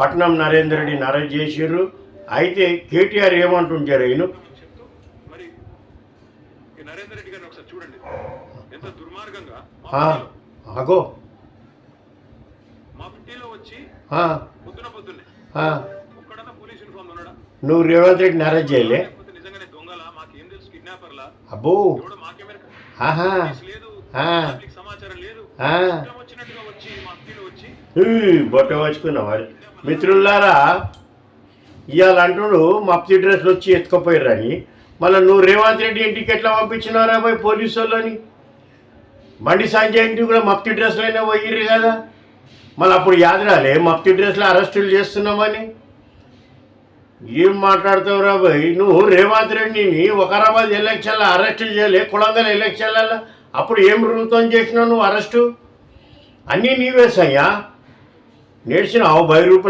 పట్నం నరేందర్ రెడ్డిని అరెస్ట్ చేసిర్రు. అయితే కేటీఆర్ ఏమంటుంటారు ఈయన మరి నరేందర్ రెడ్డి గారిని ఒకసారి చూడండి ఎంత దుర్మార్గంగా అగో మా పిట్టిలో వచ్చి పొద్దున్నే ఒక్కడన్నా పోలీస్ యూనిఫామ్ ఉన్నాడా? నువ్వు రేవంత్ రెడ్డిని అరెస్ట్ చేయలే? నిజంగానే దొంగలా? మాకేం తెలుసు? కిడ్నాపర్లా? అబ్బో మాకేమైనా లేదు, సమాచారం లేదు. వచ్చినట్టుగా వచ్చి మా పిట్టిలో వచ్చి బొట్ట వచ్చుకున్నావా? మిత్రులారా, ఇవాళ అంటుడు మప్తి డ్రెస్లు వచ్చి ఎత్తుకుపోయారని, మళ్ళీ నువ్వు రేవంత్ రెడ్డి ఇంటికి ఎట్లా పంపించినారా పోయి పోలీసు వాళ్ళని? బండి సంజయ్ ఇంటికి కూడా మప్తి డ్రెస్లైనా పోయిర్రు కదా, మళ్ళీ అప్పుడు యాదరాలే మప్తి డ్రెస్లో అరెస్టులు చేస్తున్నామని? ఏం మాట్లాడతావురా పోయి? నువ్వు రేవంత్ రెడ్డిని వకారాబాద్ ఎలక్షన్లో అరెస్టులు చేయలే, కొడంగల్ ఎలక్షన్లలో అప్పుడు ఏం రూపం చేసినావు నువ్వు అరెస్టు? అన్నీ నీవే సయ్యా నేర్చినావు 10 రూపాయలు.